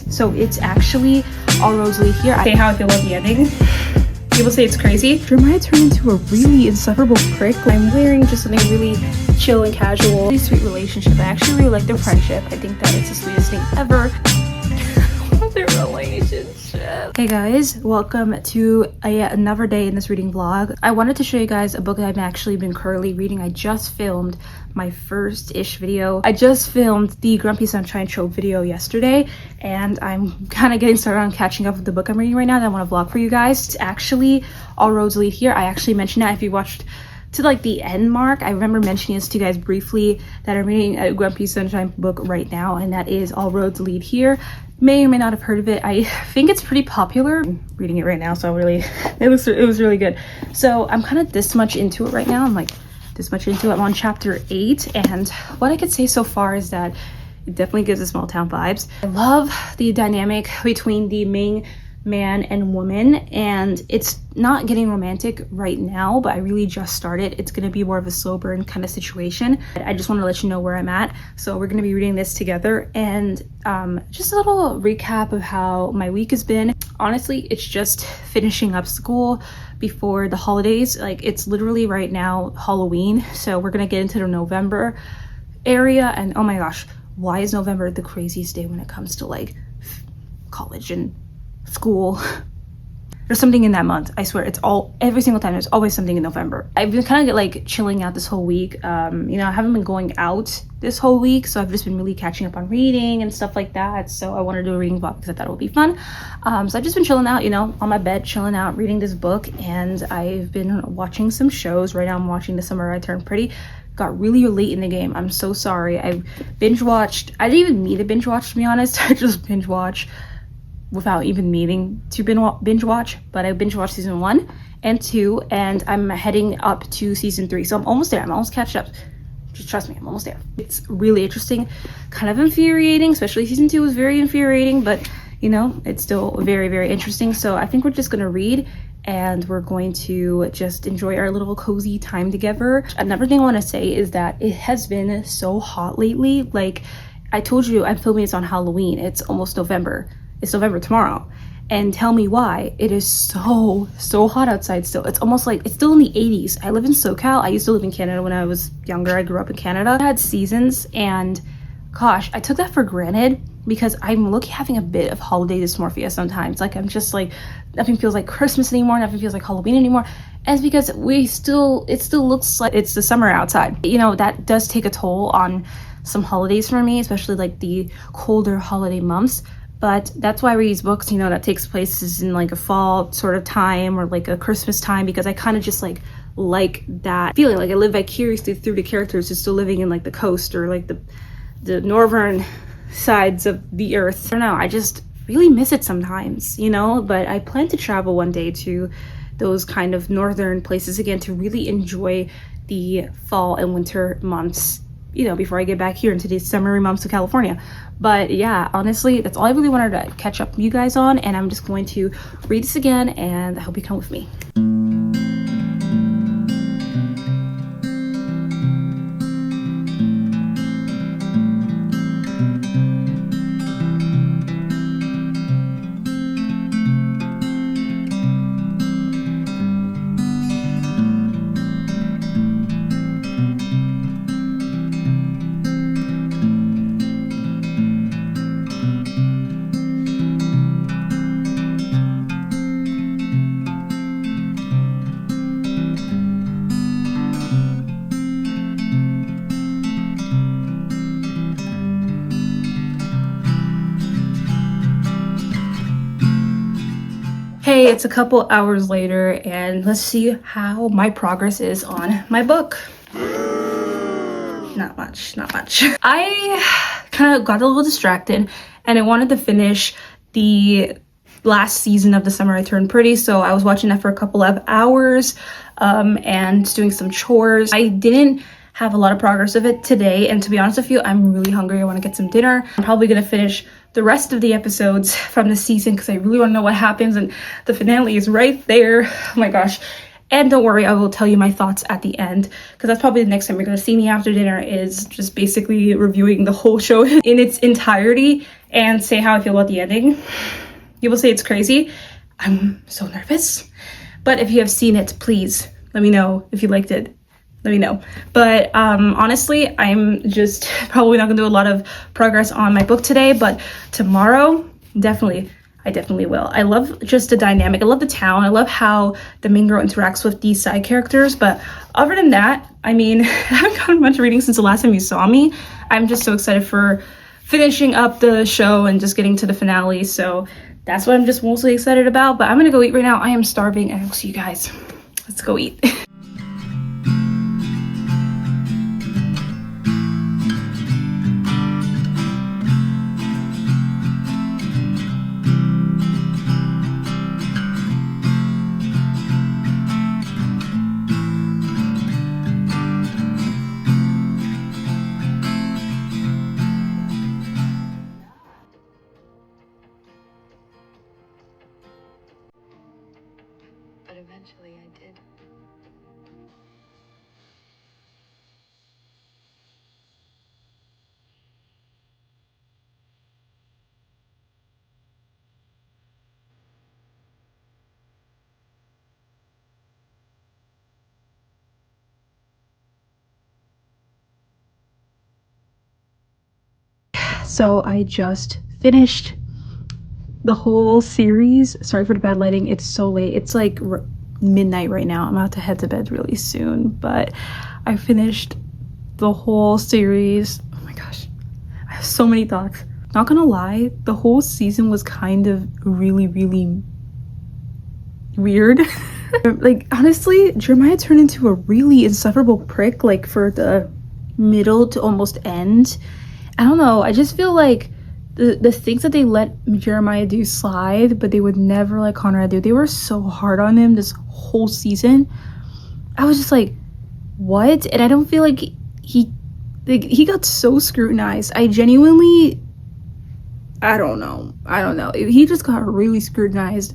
So it's actually All Roads Lead Here. I say how I feel about the ending. People say it's crazy. Jeremiah turned into a really insufferable prick. I'm wearing just something really chill and casual. Really sweet relationship. I actually really like their friendship. I think that it's the sweetest thing ever. Their relationship. Hey guys, welcome to another day in this reading vlog. I wanted to show you guys a book that I've actually been currently reading. I just filmed my first-ish video. I just filmed the Grumpy Sunshine Trope video yesterday, and I'm kind of getting started on catching up with the book I'm reading right now that I want to vlog for you guys. It's actually All Roads Lead Here. I actually mentioned that if you watched to like the end mark. I remember mentioning this to you guys briefly that I'm reading a Grumpy Sunshine book right now, and that is All Roads Lead Here. May or may not have heard of it. I think it's pretty popular. I'm reading it right now, so really it was really good. So I'm kind of this much into it right now. I'm like this much into it. I'm on chapter 8, and what I could say so far is that it definitely gives a small town vibes. I love the dynamic between the main man and woman, and it's not getting romantic right now, but I really just started. It's going to be more of a slow burn kind of situation. I just want to let you know where I'm at. So we're going to be reading this together, and just a little recap of how my week has been. Honestly, it's just finishing up school before the holidays. Like, it's literally right now Halloween, so we're going to get into the November area, and oh my gosh, why is November the craziest day when it comes to like college and school? There's something in that month. I swear, it's every single time there's always something in November. I've been kind of like chilling out this whole week. You know, I haven't been going out this whole week, so I've just been really catching up on reading and stuff like that. So I wanted to do a reading vlog because I thought it would be fun. So I've just been chilling out, you know, on my bed, chilling out, reading this book, and I've been watching some shows. Right now I'm watching The Summer I Turned Pretty. Got really late in the game. I'm so sorry. I binge watched. I didn't even mean to binge watch, to be honest. I just binge watch without even meaning to binge watch, but I binge watched season 1 and 2, and I'm heading up to season 3, so I'm almost there. I'm almost catched up. Just trust me, I'm almost there. It's really interesting, kind of infuriating, especially season 2 was very infuriating, but you know, it's still very, very interesting. So I think we're just gonna read, and we're going to just enjoy our little cozy time together. Another thing I want to say is that it has been so hot lately. Like I told you, I'm filming this on Halloween. It's almost November. It's November tomorrow, and tell me why. It is so hot outside still. It's almost like it's still in the 80s. I live in SoCal. I used to live in Canada when I was younger. I grew up in Canada. I had seasons, and gosh, I took that for granted because I'm having a bit of holiday dysmorphia sometimes. Like I'm just like, nothing feels like Christmas anymore, nothing feels like Halloween anymore. And it's because it still looks like it's the summer outside. You know, that does take a toll on some holidays for me, especially like the colder holiday months. But that's why I read these books, you know, that takes place in like a fall sort of time or like a Christmas time, because I kind of just like that feeling. Like I live vicariously through the characters who's still living in like the coast or like the northern sides of the earth. I don't know, I just really miss it sometimes, you know, but I plan to travel one day to those kind of northern places again to really enjoy the fall and winter months, you know, before I get back here into these summery months of California. But yeah, honestly, that's all I really wanted to catch up with you guys on, and I'm just going to read this again, and I hope you come with me. Hey, it's a couple hours later, and let's see how my progress is on my book. Not much. I kind of got a little distracted, and I wanted to finish the last season of The Summer I Turned Pretty, so I was watching that for a couple of hours and doing some chores. I didn't have a lot of progress of it today, and to be honest with you, I'm really hungry. I want to get some dinner. I'm probably gonna finish the rest of the episodes from the season because I really want to know what happens, and the finale is right there. Oh my gosh. And don't worry, I will tell you my thoughts at the end, because that's probably the next time you're going to see me after dinner, is just basically reviewing the whole show in its entirety and say how I feel about the ending. People say it's crazy. I'm so nervous. But if you have seen it, please let me know. If you liked it, let me know. But honestly, I'm just probably not gonna do a lot of progress on my book today, but tomorrow, I definitely will. I love just the dynamic. I love the town. I love how the main girl interacts with these side characters. But other than that, I mean, I haven't gotten much reading since the last time you saw me. I'm just so excited for finishing up the show and just getting to the finale. So that's what I'm just mostly excited about. But I'm gonna go eat right now. I am starving, and I'll see you guys. Let's go eat. But eventually I did. So I just finished the whole series. Sorry for the bad lighting. It's so late. It's like midnight right now. I'm about to head to bed really soon, but I finished the whole series. Oh my gosh, I have so many thoughts. Not gonna lie, the whole season was kind of really weird. Like, honestly, Jeremiah turned into a really insufferable prick, like, for the middle to almost end. I don't know, I just feel like the things that they let Jeremiah do slide, but they would never let Conrad do. They were so hard on him this whole season. I was just like, what? And I don't feel like he got so scrutinized. I genuinely, I don't know. He just got really scrutinized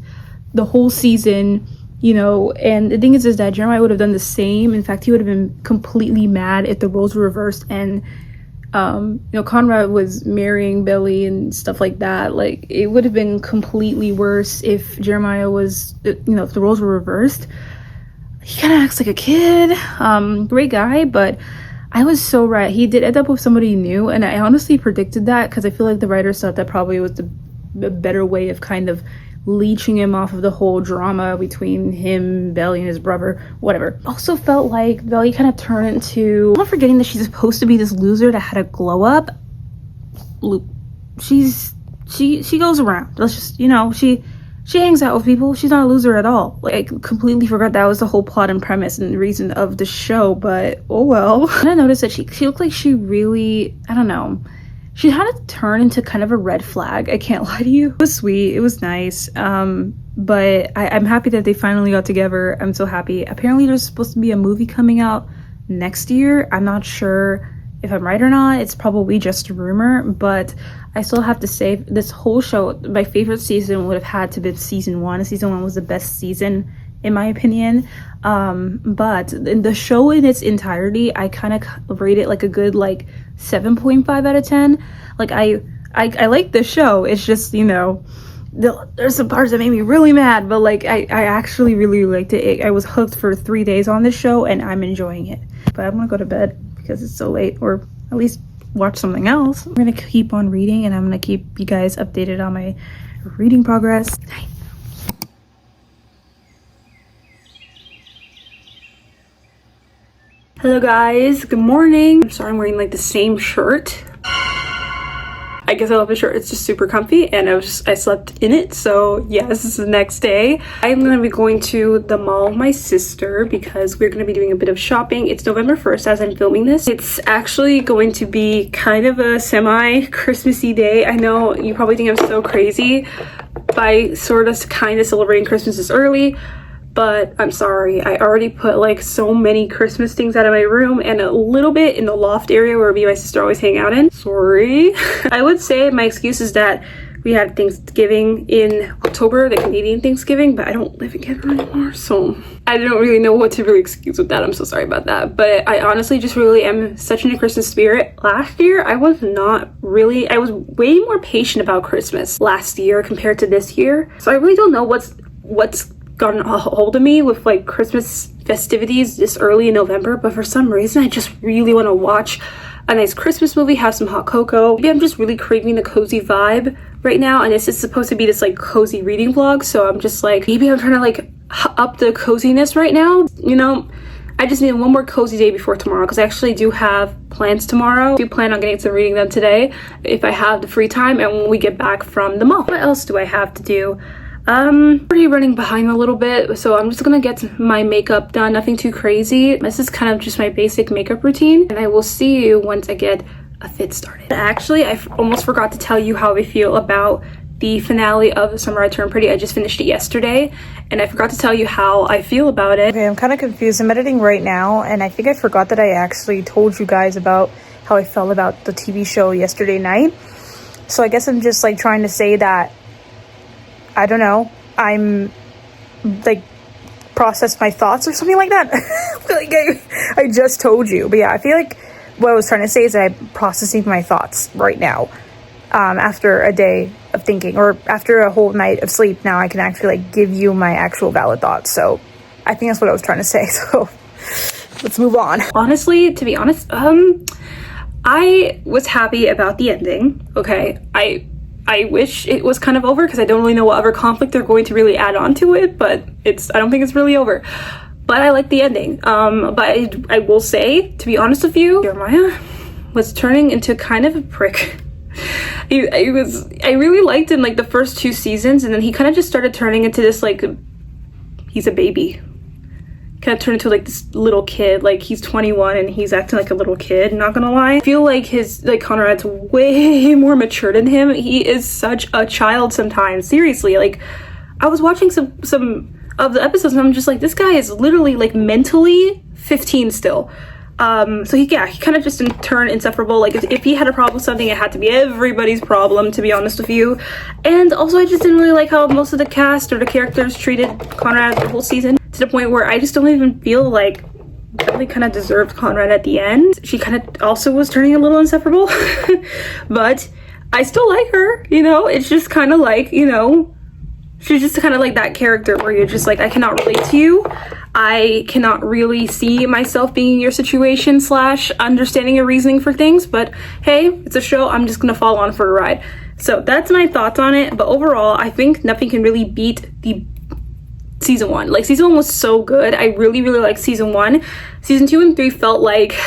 the whole season, you know. And the thing is that Jeremiah would have done the same. In fact, he would have been completely mad if the roles were reversed and you know, Conrad was marrying Belly and stuff like that. Like, it would have been completely worse if Jeremiah was, you know, if the roles were reversed. He kind of acts like a kid. Great guy, but I was so right. He did end up with somebody new, and I honestly predicted that because I feel like the writers thought that probably was the better way of kind of leeching him off of the whole drama between him, Belly, and his brother, whatever. Also felt like Belly kind of turned into, I'm not forgetting that she's supposed to be this loser that had a glow up. She goes around. Let's just, you know, she hangs out with people. She's not a loser at all. Like, I completely forgot that was the whole plot and premise and reason of the show, but oh well. And I noticed that she looked like she really, I don't know, she had to turn into kind of a red flag. I can't lie to you. It was sweet. It was nice. But I'm happy that they finally got together. I'm so happy. Apparently there's supposed to be a movie coming out next year. I'm not sure if I'm right or not. It's probably just a rumor, but I still have to say this whole show, my favorite season would have had to be season 1. Season 1 was the best season in my opinion. But in the show in its entirety, I kind of rate it like a good like 7.5 out of 10. Like I like the show. It's just, you know, there's some parts that made me really mad, but like I actually really liked it. I was hooked for 3 days on this show and I'm enjoying it. But I'm gonna go to bed because it's so late, or at least watch something else. I'm gonna keep on reading and I'm gonna keep you guys updated on my reading progress. Night. Hello guys, good morning. I'm sorry I'm wearing like the same shirt. I guess I love the shirt. It's just super comfy and I slept in it. So yeah, this is the next day. I'm gonna be going to the mall with my sister because we're gonna be doing a bit of shopping. It's November 1st as I'm filming this. It's actually going to be kind of a semi-Christmassy day. I know you probably think I'm so crazy by sort of kind of celebrating Christmas this early, but I'm sorry. I already put like so many Christmas things out of my room and a little bit in the loft area where me and my sister always hang out in. Sorry. I would say my excuse is that We had Thanksgiving in October, the Canadian Thanksgiving, but I don't live in Canada anymore, so I don't really know what to really excuse with that. I'm so sorry about that. But I honestly just really am such in a Christmas spirit. Last year, I was way more patient about Christmas last year compared to this year. So I really don't know what's gotten a hold of me with like Christmas festivities this early in November, but for some reason I just really want to watch a nice Christmas movie, have some hot cocoa. Maybe I'm just really craving the cozy vibe right now, and this is supposed to be this like cozy reading vlog, so I'm just like, maybe I'm trying to like up the coziness right now, you know. I just need one more cozy day before tomorrow, because I actually do have plans tomorrow. I do plan on getting some reading done today if I have the free time and when we get back from the mall. What else do I have to do? Already running behind a little bit, so I'm just gonna get my makeup done. Nothing too crazy. This is kind of just my basic makeup routine, and I will see you once I get a fit started. Actually, I almost forgot to tell you how I feel about the finale of Summer I Turned Pretty. I just finished it yesterday, and I forgot to tell you how I feel about it. Okay, I'm kind of confused. I'm editing right now, and I think I forgot that I actually told you guys about how I felt about the TV show yesterday night. So I guess I'm just like trying to say that, I don't know, I'm like process my thoughts or something like that. Like I just told you, but yeah, I feel like what I was trying to say is that I'm processing my thoughts right now, after a day of thinking, or after a whole night of sleep. Now I can actually like give you my actual valid thoughts. So I think that's what I was trying to say. So let's move on. Honestly, to be honest, I was happy about the ending. Okay, I wish it was kind of over, because I don't really know what other conflict they're going to really add on to it, but I don't think it's really over. But I like the ending. But I will say, to be honest with you, Jeremiah was turning into kind of a prick. I really liked him like the first 2 seasons, and then he kind of just started turning into this like, he's a baby. Kind of turned into like this little kid. Like he's 21 and he's acting like a little kid, not gonna lie. I feel like Conrad's way more mature than him. He is such a child sometimes, seriously. Like I was watching some of the episodes and I'm just like, this guy is literally like mentally 15 still. So he kind of just turned insufferable. Like if he had a problem with something, it had to be everybody's problem, to be honest with you. And also I just didn't really like how most of the cast or the characters treated Conrad the whole season, to the point where I just don't even feel like Ellie kind of deserved Conrad at the end. She kind of also was turning a little insufferable. But I still like her, you know. It's just kind of like, you know, she's just kind of like that character where you're just like, I cannot relate to you. I cannot really see myself being in your situation / understanding your reasoning for things. But hey, it's a show. I'm just gonna fall on for a ride. So that's my thoughts on it. But overall, I think nothing can really beat the season 1. Like season 1 was so good. I really like season 1. Season 2 and 3 felt like,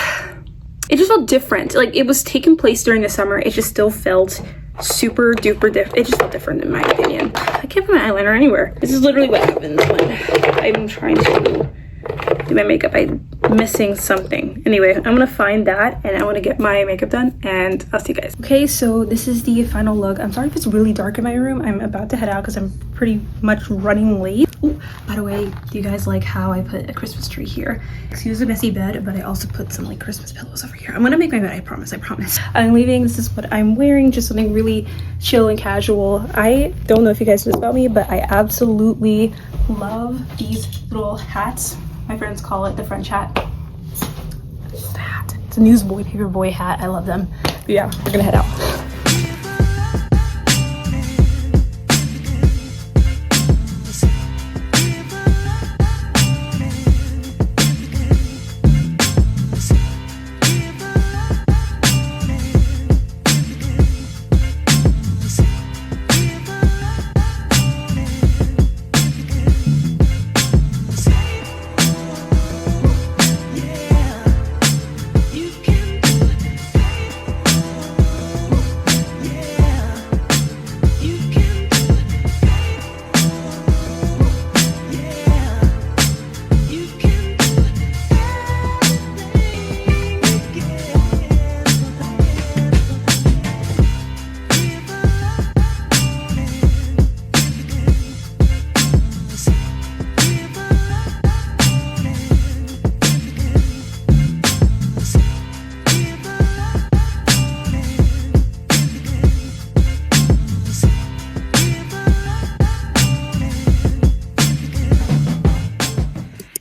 it just felt different. Like it was taking place during the summer. It just still felt super duper different. It just felt different in my opinion. I can't put my eyeliner anywhere. This is literally what happens when I'm trying to do my makeup. I'm missing something. Anyway, I'm gonna find that and I want to get my makeup done, and I'll see you guys. Okay, so this is the final look. I'm sorry if it's really dark in my room. I'm about to head out because I'm pretty much running late. Oh, by the way, do you guys like how I put a Christmas tree here? Excuse the messy bed, but I also put some like Christmas pillows over here. I'm gonna make my bed, I promise. I'm leaving. This is what I'm wearing, just something really chill and casual. I don't know if you guys know this about me, but I absolutely love these little hats. My friends call it the French hat. It's the hat. It's a newsboy, paper boy hat. I love them. But yeah, we're gonna head out.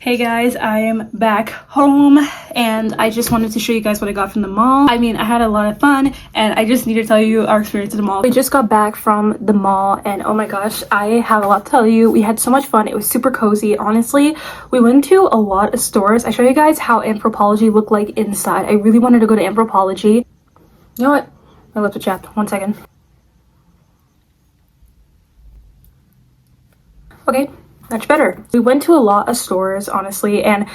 Hey guys, I am back home and I just wanted to show you guys what I got from the mall. I mean, I had a lot of fun and I just need to tell you our experience at the mall. We just got back from the mall and oh my gosh, I have a lot to tell you. We had so much fun. It was super cozy. Honestly, we went to a lot of stores. I show you guys how Anthropologie looked like inside. I really wanted to go to Anthropologie. You know what? My lips are chapped. 1 second. Okay. Much better. We went to a lot of stores, honestly, and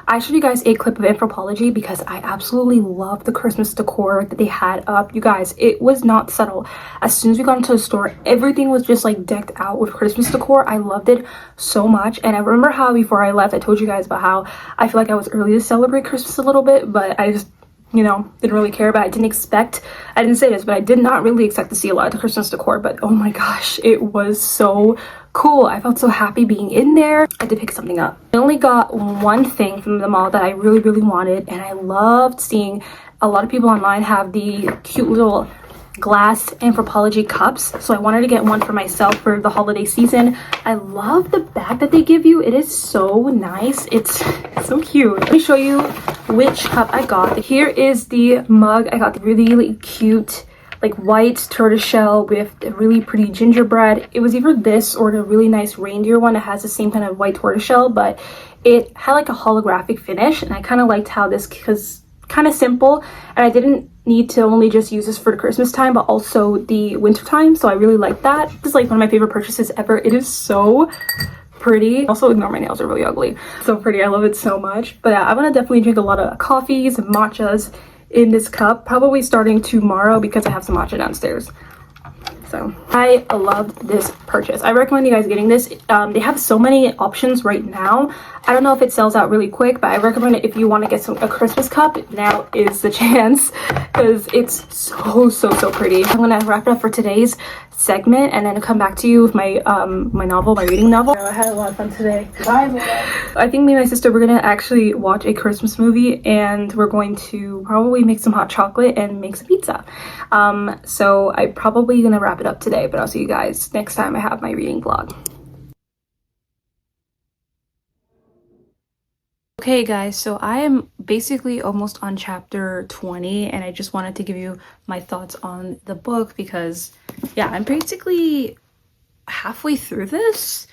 I showed you guys a clip of Anthropologie because I absolutely love the Christmas decor that they had up. You guys, it was not subtle. As soon as we got into the store, everything was just like decked out with Christmas decor. I loved it so much. And I remember how before I left, I told you guys about how I feel like I was early to celebrate Christmas a little bit, but I just, you know, didn't really care. But I didn't say this, but I did not really expect to see a lot of the Christmas decor. But oh my gosh, it was so cool. I felt so happy being in there. I did pick something up. I only got one thing from the mall that I really wanted, and I loved seeing a lot of people online have the cute little glass Anthropologie cups, so I wanted to get one for myself for the holiday season. I love the bag that they give you. It is so nice. It's so cute. Let me show you which cup I got. Here is the mug. I got the really cute like white tortoiseshell with a really pretty gingerbread. It was either this or the really nice reindeer one that has the same kind of white tortoiseshell, but it had like a holographic finish, and I kind of liked how this, because kind of simple, and I didn't need to only just use this for the Christmas time but also the winter time, so I really like that. This is like one of my favorite purchases ever. It is so pretty. Also ignore my nails, are really ugly. So pretty. I love it so much. But yeah, I'm gonna definitely drink a lot of coffees and matchas in this cup, probably starting tomorrow because I have some matcha downstairs. So I loved this purchase. I recommend you guys getting this. They have so many options right now. I don't know if it sells out really quick, but I recommend it if you want to get a Christmas cup. Now is the chance because it's so pretty. I'm gonna wrap it up for today's segment and then come back to you with my my reading novel. I had a lot of fun today. Bye. I think me and my sister, we're gonna actually watch a Christmas movie, and we're going to probably make some hot chocolate and make some pizza. So I'm probably gonna wrap it up today, but I'll see you guys next time I have my reading vlog. Okay guys, so I am basically almost on chapter 20, and I just wanted to give you my thoughts on the book because yeah, I'm basically halfway through this.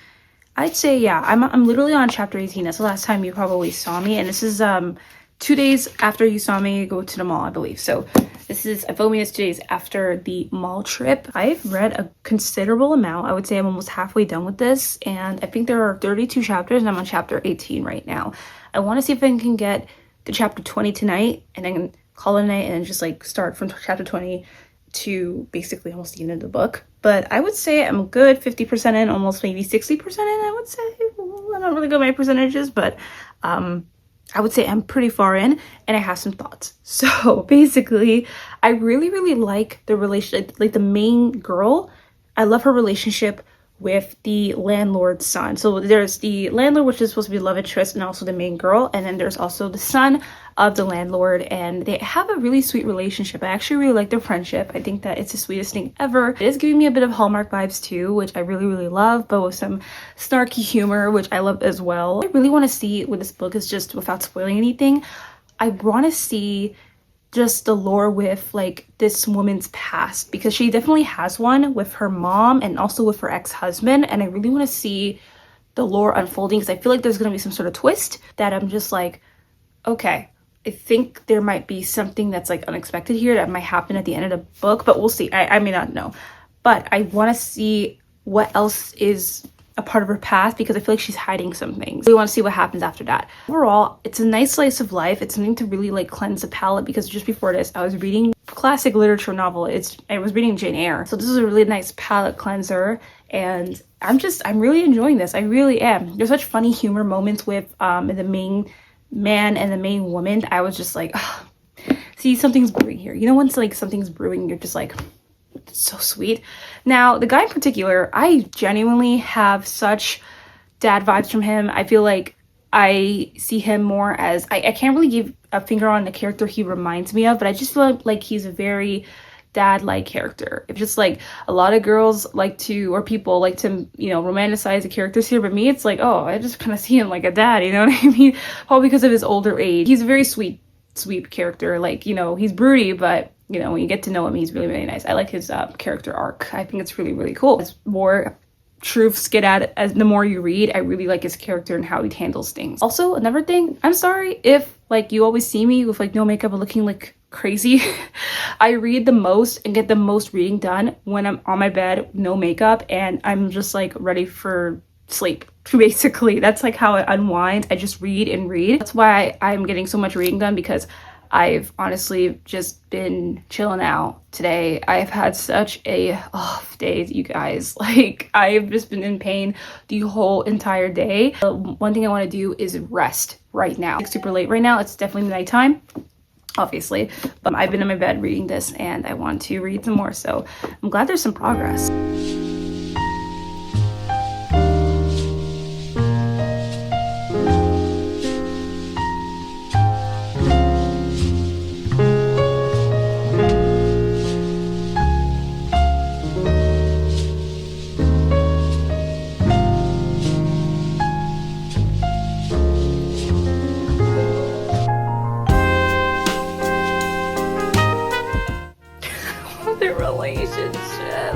I'd say yeah, I'm literally on chapter 18. That's the last time you probably saw me, and this is 2 days after you saw me go to the mall, I believe. So this is, I'm filming this 2 days after the mall trip. I've read a considerable amount. I would say I'm almost halfway done with this, and I think there are 32 chapters and I'm on chapter 18 right now. I want to see if I can get to chapter 20 tonight and then call it a night and then just like start from chapter 20 to basically almost the end of the book. But I would say I'm good 50% in, almost maybe 60% in, I would say. I don't really go by percentages, but I would say I'm pretty far in and I have some thoughts. So basically, I really like the relationship, like the main girl. I love her relationship with the landlord's son. So there's the landlord, which is supposed to be love interest, and also the main girl, and then there's also the son of the landlord, and they have a really sweet relationship. I actually really like their friendship. I think that it's the sweetest thing ever. It is giving me a bit of Hallmark vibes too, which I really love, but with some snarky humor, which I love as well. I really want to see what this book is, just without spoiling anything. I want to see just the lore with like this woman's past, because she definitely has one with her mom and also with her ex-husband, and I really want to see the lore unfolding because I feel like there's going to be some sort of twist that I'm just like, okay, I think there might be something that's like unexpected here that might happen at the end of the book, but we'll see. I may not know, but I want to see what else is a part of her past because I feel like she's hiding some things. We want to see what happens after that. Overall, it's a nice slice of life. It's something to really like cleanse the palate, because just before this I was reading classic literature novel. I was reading Jane Eyre, so this is a really nice palate cleanser, and I'm really enjoying this. I really am. There's such funny humor moments with the main man and the main woman. I was just like, oh, see, something's brewing here. You know, once like something's brewing, you're just like, it's so sweet. Now, the guy in particular, I genuinely have such dad vibes from him. I feel like I see him more as, I can't really give a finger on the character he reminds me of, but I just feel like he's a very dad-like character. It's just like a lot of girls like to, or people like to, you know, romanticize the characters here, but me, it's like, oh, I just kind of see him like a dad, you know what I mean? Probably because of his older age. He's a very sweet character. Like, you know, he's broody, but you know, when you get to know him, he's really, really nice. I like his character arc. I think it's really, really cool. As more truths get at it, as the more you read, I really like his character and how he handles things. Also, another thing, I'm sorry if like you always see me with like no makeup and looking like crazy. I read the most and get the most reading done when I'm on my bed, no makeup, and I'm just like ready for sleep. Basically, that's like how I unwind. I just read and read. That's why I'm getting so much reading done, because I've honestly just been chilling out today. I've had such a off day, you guys. Like, I've just been in pain the whole entire day. One thing I want to do is rest right now. It's super late right now. It's definitely nighttime, obviously, but I've been in my bed reading this and I want to read some more. So I'm glad there's some progress.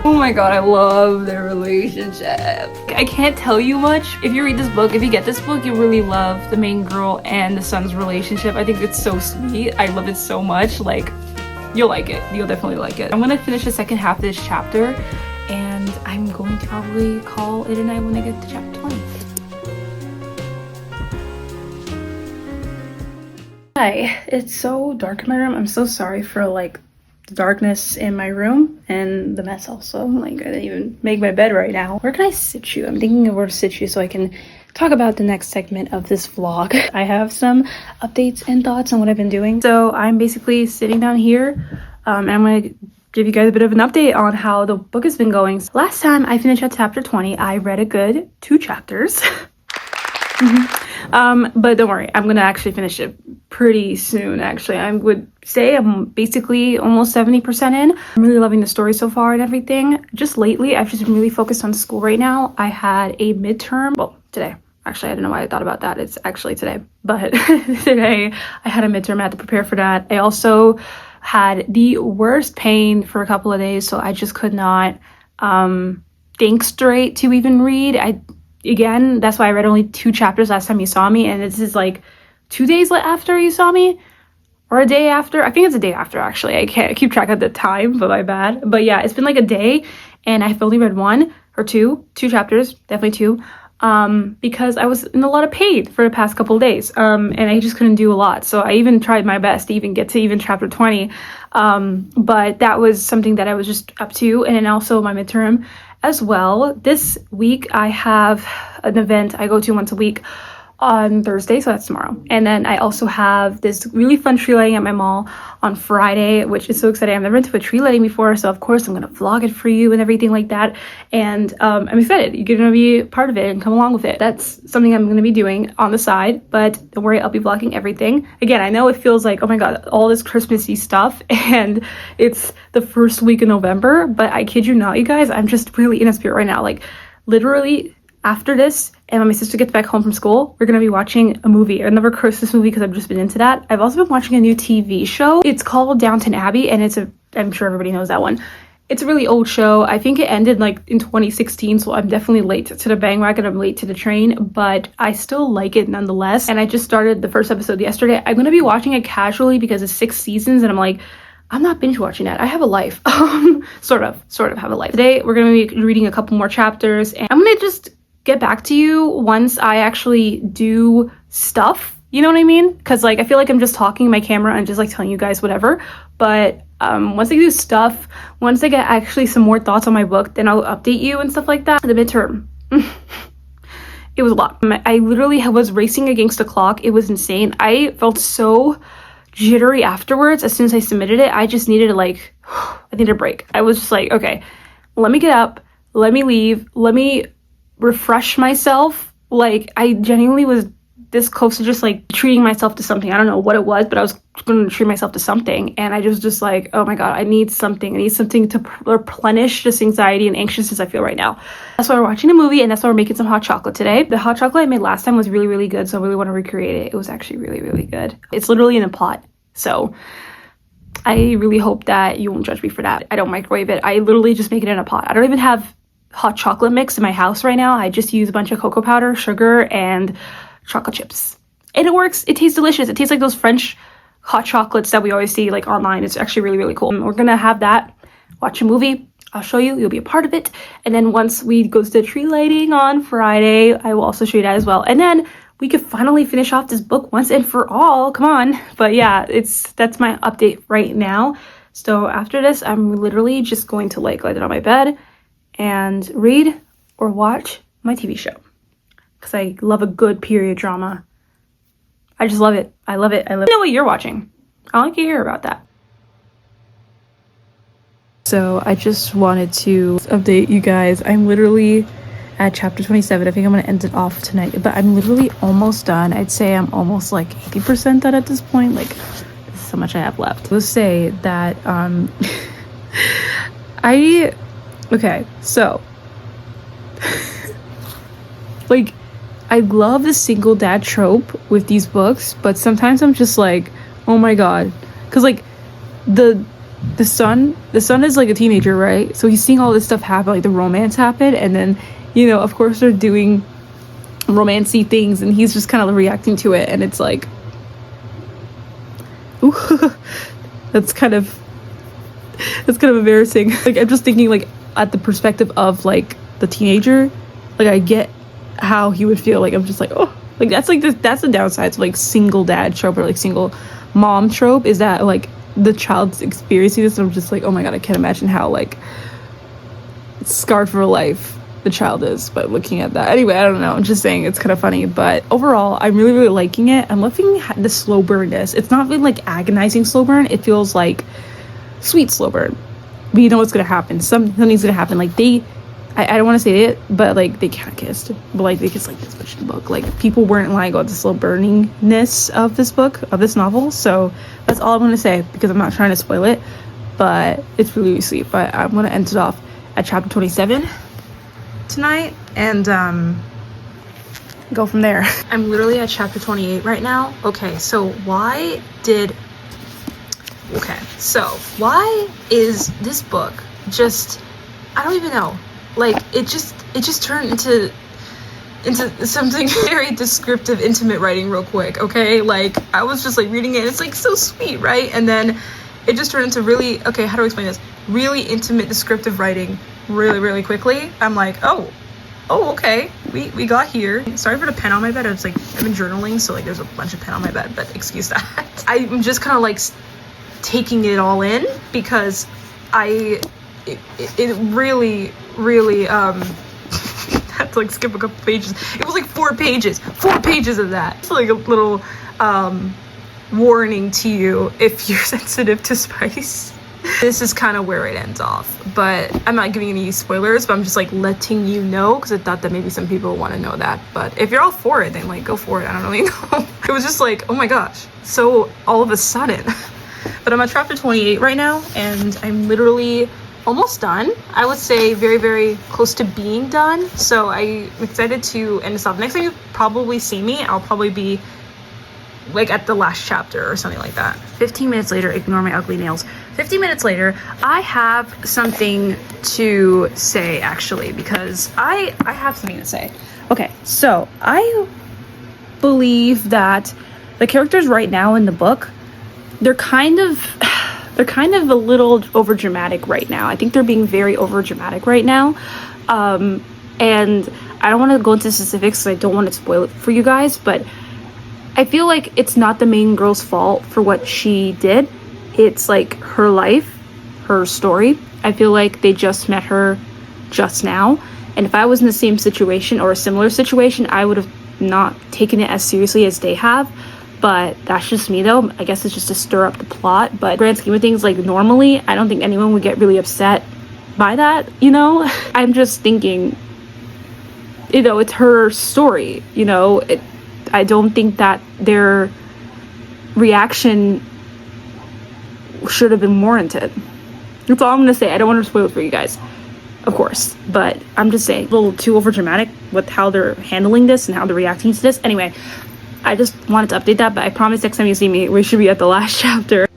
Oh my god, I love their relationship. I can't tell you much. If you read this book, if you get this book, you really love the main girl and the son's relationship. I think it's so sweet. I love it so much. Like, you'll like it. You'll definitely like it. I'm gonna finish the second half of this chapter, and I'm going to probably call it a night when I get to chapter 20. Hi, it's so dark in my room. I'm so sorry for like the darkness in my room and the mess also. Like, I didn't even make my bed right now. Where can I sit you? I'm thinking of where to sit you so I can talk about the next segment of this vlog. I have some updates and thoughts on what I've been doing. So I'm basically sitting down here, and I'm gonna give you guys a bit of an update on how the book has been going. So last time I finished at chapter 20, I read a good 2 chapters. But don't worry, I'm gonna actually finish it pretty soon. Actually, I would say I'm basically almost 70% in. I'm really loving the story so far and everything. Just lately, I've just been really focused on school right now. I had a midterm, well, today. Actually, I don't know why I thought about that. It's actually today. But today, I had a midterm. I had to prepare for that. I also had the worst pain for a couple of days, so I just could not think straight to even read. Again, that's why I read only 2 chapters last time you saw me, and this is like 2 days after you saw me, or a day after. I think it's a day after, actually. I can't keep track of the time, but my bad. But yeah, it's been like a day, and I've only read 1 or 2 chapters, definitely 2, because I was in a lot of pain for the past couple of days, and I just couldn't do a lot. So I even tried my best to even get to even chapter 20, but that was something that I was just up to, and then also my midterm as well. This week I have an event I go to once a week on Thursday, so that's tomorrow. And then I also have this really fun tree lighting at my mall on Friday, which is so exciting. I've never been to a tree lighting before, so of course I'm gonna vlog it for you and everything like that. And I'm excited. You're gonna be part of it and come along with it. That's something I'm gonna be doing on the side, but don't worry, I'll be vlogging everything. Again, I know it feels like, oh my god, all this Christmassy stuff, and it's the first week of November, but I kid you not, you guys, I'm just really in a spirit right now. Like, literally, after this, and when my sister gets back home from school, we're gonna be watching a movie, another Christmas movie, because I've just been into that. I've also been watching a new TV show. It's called Downton Abbey, and I'm sure everybody knows that one. It's a really old show. I think it ended like in 2016, so I'm definitely late to the bandwagon. I'm late to the train, but I still like it nonetheless. And I just started the first episode yesterday. I'm gonna be watching it casually because it's 6 seasons, and I'm like, I'm not binge watching that. I have a life. sort of have a life. Today, we're gonna be reading a couple more chapters, and I'm gonna just get back to you once I actually do stuff, you know what I mean? Because like I feel like I'm just talking to my camera and just like telling you guys whatever, but once I do stuff, once I get actually some more thoughts on my book, then I'll update you and stuff like that. The midterm, it was a lot. I literally was racing against the clock. It was insane. I felt so jittery afterwards. As soon as I submitted it, I just needed to like, I needed a break. I was just like, okay, let me get up, let me leave, let me refresh myself. Like, I genuinely was this close to just like treating myself to something. I don't know what it was, but I was going to treat myself to something, and I just like, oh my god, I need something to replenish this anxiety and anxiousness I feel right now. That's why we're watching a movie, and that's why we're making some hot chocolate today. The hot chocolate I made last time was really, really good, so I really want to recreate it. It was actually really, really good. It's literally in a pot, so I really hope that you won't judge me for that. I don't microwave it. I literally just make it in a pot. I don't even have hot chocolate mix in my house right now. I just use a bunch of cocoa powder, sugar, and chocolate chips, and it works. It tastes delicious. It tastes like those French hot chocolates that we always see like online. It's actually really, really cool. And we're gonna have that, watch a movie, I'll show you, you'll be a part of it, and then once we go to the tree lighting on Friday, I will also show you that as well, and then we could finally finish off this book once and for all. Come on. But yeah, that's my update right now. So after this, I'm literally just going to like lay it on my bed and read or watch my TV show, because I love a good period drama. I just love it. I love it. I know what you're watching. I like to hear about that. So I just wanted to update you guys. I'm literally at chapter 27. I think I'm gonna end it off tonight, but I'm literally almost done. I'd say I'm almost like 80% done at this point. Like, this is how much I have left. Let's say that okay, so like, I love the single dad trope with these books, but sometimes I'm just like, oh my god, because like the son is like a teenager, right? So he's seeing all this stuff happen, like the romance happen, and then, you know, of course they're doing romancy things, and he's just kind of reacting to it, and it's like, ooh, that's kind of embarrassing. Like, I'm just thinking like at the perspective of like the teenager, like I get how he would feel. Like, I'm just like, oh, like that's the downside to like single dad trope or like single mom trope, is that like the child's experiencing this, and I'm just like, oh my god, I can't imagine how like scarred for life the child is by looking at that. Anyway, I don't know, I'm just saying it's kind of funny, but overall I'm really, really liking it. I'm loving the slow burnness. It's not really like agonizing slow burn, it feels like sweet slow burn, but you know what's gonna happen. Something's gonna happen. Like I don't want to say it, but like they kind of kissed, but like they kissed like this much in the book. Like, people weren't lying about the slow burningness of this book, of this novel. So that's all I'm going to say, because I'm not trying to spoil it, but it's really, really sweet. But I'm going to end it off at chapter 27 tonight and go from there. I'm literally at chapter 28 right now. Okay, so why is this book just, I don't even know. Like, it just turned into something very descriptive, intimate writing real quick, okay? Like, I was just like reading it, it's like so sweet, right? And then it just turned into really, okay, how do I explain this? Really intimate, descriptive writing really, really quickly. I'm like, oh, okay, we got here. Sorry for the pen on my bed. It's like, I've been journaling, so like there's a bunch of pen on my bed, but excuse that. I'm just kind of like taking it all in, because it really had to like skip a couple pages. It was like 4 pages of that. It's like a little warning to you if you're sensitive to spice. This is kind of where it ends off, but I'm not giving any spoilers, but I'm just like letting you know, because I thought that maybe some people want to know that. But if you're all for it, then like go for it. I don't really know. It was just like, oh my gosh, so all of a sudden. But I'm at chapter 28 right now, and I'm literally almost done. I would say very, very close to being done. So I'm excited to end this off. Next time you probably see me, I'll probably be like at the last chapter or something like that. 15 minutes later, ignore my ugly nails. 15 minutes later, I have something to say, actually, because I have something to say. Okay, so I believe that the characters right now in the book, they're kind of a little over dramatic right now. I think they're being very over dramatic right now. And I don't want to go into specifics because I don't want to spoil it for you guys, but I feel like it's not the main girl's fault for what she did. It's like her life, her story. I feel like they just met her just now. And if I was in the same situation or a similar situation, I would have not taken it as seriously as they have. But that's just me, though. I guess it's just to stir up the plot. But grand scheme of things, like normally, I don't think anyone would get really upset by that, you know? I'm just thinking, you know, it's her story, you know? I don't think that their reaction should have been warranted. That's all I'm gonna say. I don't want to spoil it for you guys, of course, but I'm just saying, a little too over dramatic with how they're handling this and how they're reacting to this. Anyway, I just wanted to update that, but I promise next time you see me, we should be at the last chapter.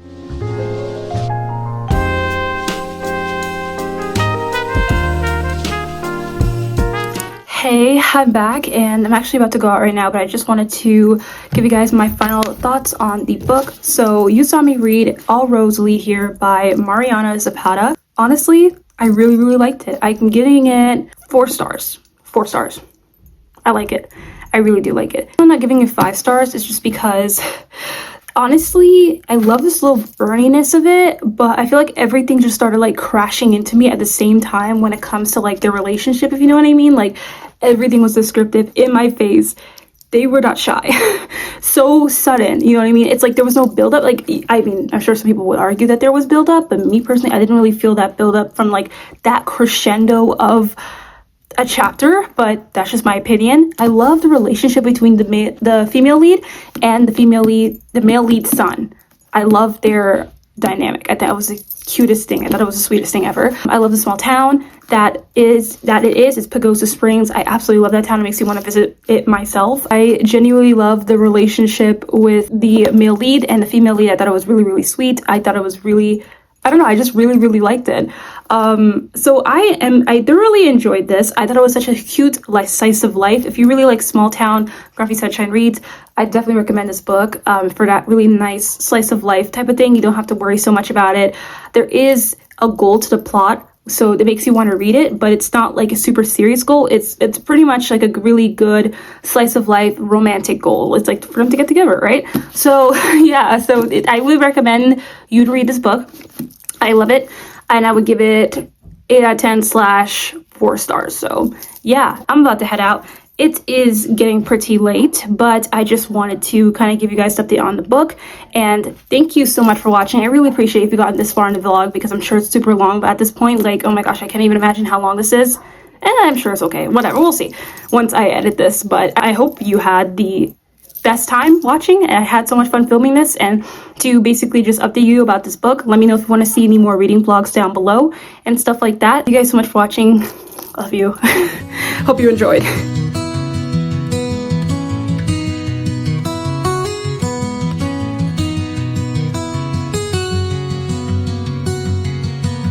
Hey, I'm back, and I'm actually about to go out right now, but I just wanted to give you guys my final thoughts on the book. So you saw me read All Rosalie here by Mariana Zapata. Honestly, I really liked it. I'm giving it 4 stars. 4 stars. I like it. I really do like it. I'm not giving it 5 stars. It's just because, honestly, I love this little burniness of it, but I feel like everything just started like crashing into me at the same time when it comes to like their relationship, if you know what I mean. Like, everything was descriptive in my face. They were not shy. So sudden, you know what I mean? It's like there was no build-up. Like, I mean, I'm sure some people would argue that there was build-up, but me personally, I didn't really feel that build-up from like that crescendo of a chapter, but that's just my opinion. I love the relationship between the female lead and the male lead son. I love their dynamic. I thought it was the cutest thing. I thought it was the sweetest thing ever. I love the small town that is. It's Pagosa Springs. I absolutely love that town. It makes me want to visit it myself. I genuinely love the relationship with the male lead and the female lead. I thought it was really sweet. I thought it was really, I don't know, I just really liked it. So I thoroughly enjoyed this. I thought it was such a cute, like, slice of life. If you really like small town Grumpy Sunshine reads, I definitely recommend this book for that really nice slice of life type of thing. You don't have to worry so much about it. There is a goal to the plot, so it makes you want to read it, but it's not like a super serious goal. It's pretty much like a really good slice of life romantic goal. It's like for them to get together, right? So yeah, so I would recommend you to read this book. I love it, and I would give it 8 out of 10 / 4 stars. So yeah, I'm about to head out. It is getting pretty late, but I just wanted to kind of give you guys an update on the book. And thank you so much for watching. I really appreciate if you got this far in the vlog, because I'm sure it's super long, but at this point, like, oh my gosh, I can't even imagine how long this is. And I'm sure it's okay. Whatever, we'll see once I edit this. But I hope you had the best time watching, and I had so much fun filming this and to basically just update you about this book. Let me know if you want to see any more reading vlogs down below and stuff like that. Thank you guys so much for watching. Love you. Hope you enjoyed.